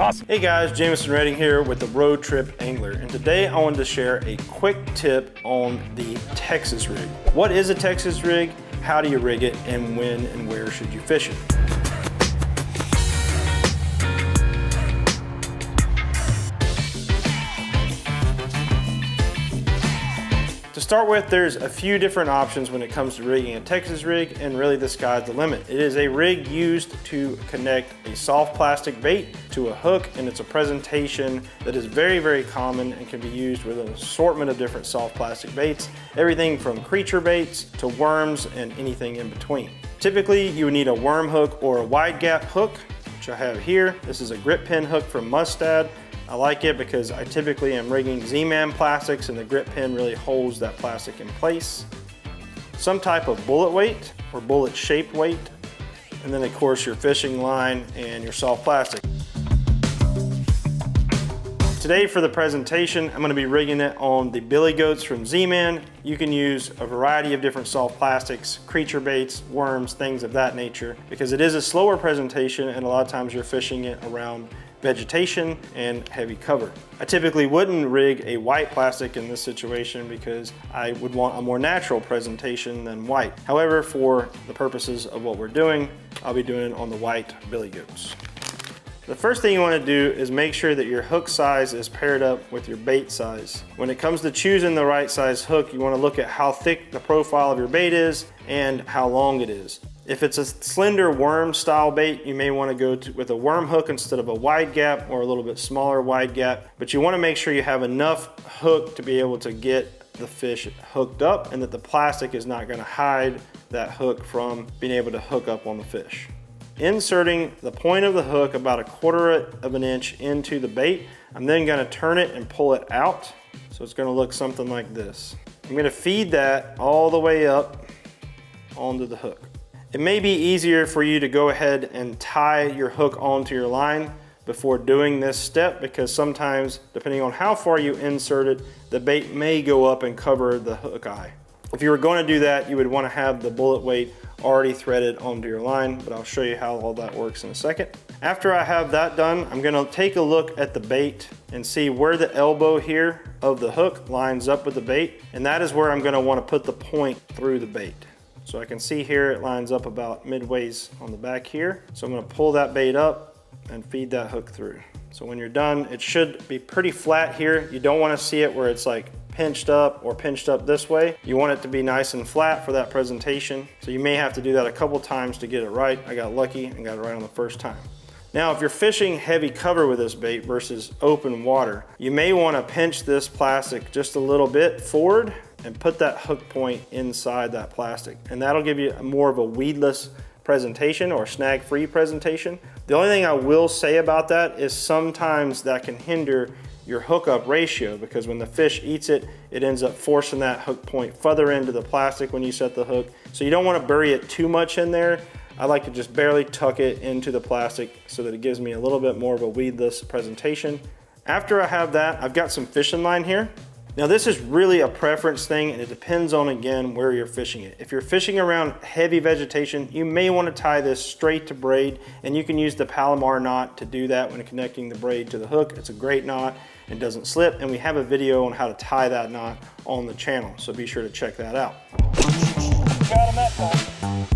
Awesome. Hey guys, Jameson Redding here with the Road Trip Angler, and today I wanted to share a quick tip on the Texas rig. What is a Texas rig? How do you rig it, and when and where should you fish it? To start with, there's a few different options when it comes to rigging a Texas rig, and really the sky's the limit. It is a rig used to connect a soft plastic bait to a hook, and it's a presentation that is very, very common and can be used with an assortment of different soft plastic baits, everything from creature baits to worms and anything in between. Typically, you would need a worm hook or a wide gap hook, which I have here. This is a grip pin hook from Mustad. I like it because I typically am rigging Z-Man plastics, and the grip pin really holds that plastic in place. Some type of bullet weight or bullet shaped weight, and then of course your fishing line and your soft plastic. Today for the presentation, I'm going to be rigging it on the Billy Goats from Z-Man. You can use a variety of different soft plastics, creature baits, worms, things of that nature, because it is a slower presentation and a lot of times you're fishing it around vegetation and heavy cover. I typically wouldn't rig a white plastic in this situation because I would want a more natural presentation than white. However, for the purposes of what we're doing, I'll be doing it on the white Billy Goats. The first thing you want to do is make sure that your hook size is paired up with your bait size. When it comes to choosing the right size hook, you want to look at how thick the profile of your bait is and how long it is. If it's a slender worm style bait, you may want to go with a worm hook instead of a wide gap, or a little bit smaller wide gap. But you want to make sure you have enough hook to be able to get the fish hooked up, and that the plastic is not going to hide that hook from being able to hook up on the fish. Inserting the point of the hook about 1/4 of an inch into the bait, I'm then going to turn it and pull it out. So it's going to look something like this. I'm going to feed that all the way up onto the hook. It may be easier for you to go ahead and tie your hook onto your line before doing this step, because sometimes, depending on how far you insert it, the bait may go up and cover the hook eye. If you were going to do that, you would want to have the bullet weight already threaded onto your line, but I'll show you how all that works in a second. After I have that done, I'm going to take a look at the bait and see where the elbow here of the hook lines up with the bait, and that is where I'm going to want to put the point through the bait. So I can see here it lines up about midways on the back here. So I'm going to pull that bait up and feed that hook through. So when you're done, it should be pretty flat here. You don't want to see it where it's like pinched up or pinched up this way. You want it to be nice and flat for that presentation. So you may have to do that a couple times to get it right. I got lucky and got it right on the first time. Now, if you're fishing heavy cover with this bait versus open water, you may want to pinch this plastic just a little bit forward and put that hook point inside that plastic. And that'll give you more of a weedless presentation or snag-free presentation. The only thing I will say about that is sometimes that can hinder your hookup ratio, because when the fish eats it, it ends up forcing that hook point further into the plastic when you set the hook. So you don't want to bury it too much in there. I like to just barely tuck it into the plastic so that it gives me a little bit more of a weedless presentation. After I have that, I've got some fishing line here. Now this is really a preference thing, and it depends on, again, where you're fishing it. If you're fishing around heavy vegetation, you may want to tie this straight to braid, and you can use the Palomar knot to do that when connecting the braid to the hook. It's a great knot and doesn't slip, and we have a video on how to tie that knot on the channel, so be sure to check that out. Got him that time.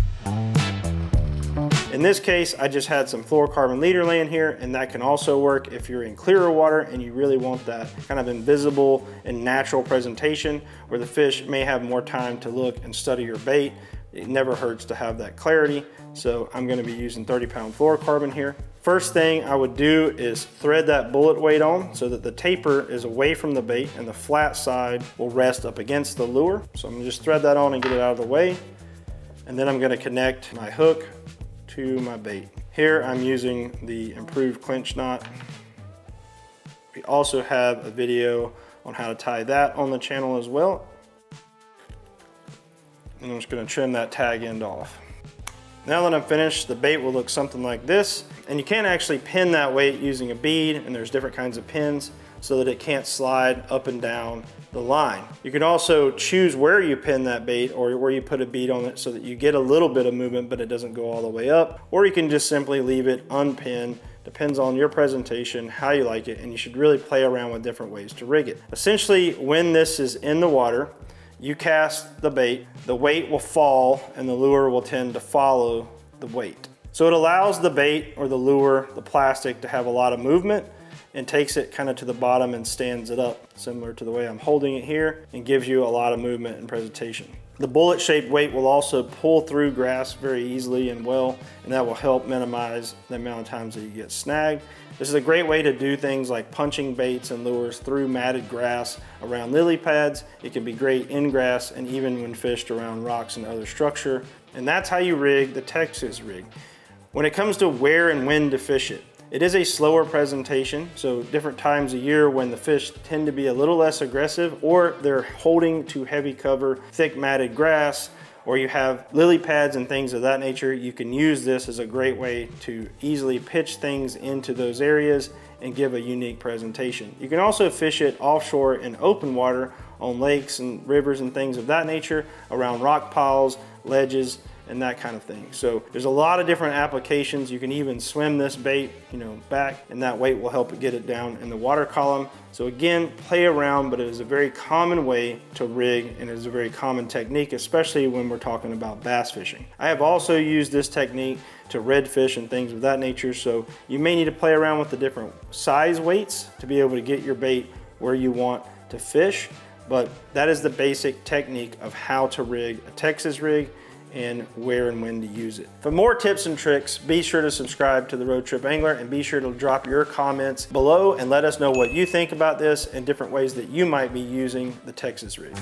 In this case, I just had some fluorocarbon leader laying here, and that can also work if you're in clearer water and you really want that kind of invisible and natural presentation where the fish may have more time to look and study your bait. It never hurts to have that clarity. So I'm going to be using 30-pound fluorocarbon here. First thing I would do is thread that bullet weight on so that the taper is away from the bait and the flat side will rest up against the lure. So I'm going to just thread that on and get it out of the way. And then I'm going to connect my hook to my bait. Here I'm using the improved clinch knot. We also have a video on how to tie that on the channel as well. And I'm just going to trim that tag end off. Now that I'm finished, the bait will look something like this. And you can actually pin that weight using a bead, and there's different kinds of pins so that it can't slide up and down the line. You can also choose where you pin that bait or where you put a bead on it so that you get a little bit of movement but it doesn't go all the way up, or you can just simply leave it unpinned Depends on your presentation, how you like it, and you should really play around with different ways to rig it. Essentially, when this is in the water, you cast the bait, the weight will fall and the lure will tend to follow the weight. So it allows the bait or the lure, the plastic, to have a lot of movement and takes it kind of to the bottom and stands it up, similar to the way I'm holding it here, and gives you a lot of movement in presentation. The bullet-shaped weight will also pull through grass very easily and well, and that will help minimize the amount of times that you get snagged. This is a great way to do things like punching baits and lures through matted grass around lily pads. It can be great in grass and even when fished around rocks and other structure. And that's how you rig the Texas rig. When it comes to where and when to fish it, it is a slower presentation, so different times of year when the fish tend to be a little less aggressive, or they're holding to heavy cover, thick matted grass, or you have lily pads and things of that nature, you can use this as a great way to easily pitch things into those areas and give a unique presentation. You can also fish it offshore in open water on lakes and rivers and things of that nature, around rock piles, ledges, and that kind of thing. So there's a lot of different applications. You can even swim this bait, back, and that weight will help it get it down in the water column. So again, play around, but it is a very common way to rig, and it is a very common technique, especially when we're talking about bass fishing. I have also used this technique to redfish and things of that nature, so you may need to play around with the different size weights to be able to get your bait where you want to fish, but that is the basic technique of how to rig a Texas rig and where and when to use it. For more tips and tricks, be sure to subscribe to the Road Trip Angler, and be sure to drop your comments below and let us know what you think about this and different ways that you might be using the Texas rig.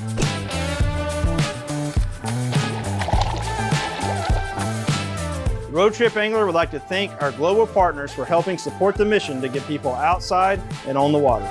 The Road Trip Angler would like to thank our global partners for helping support the mission to get people outside and on the water.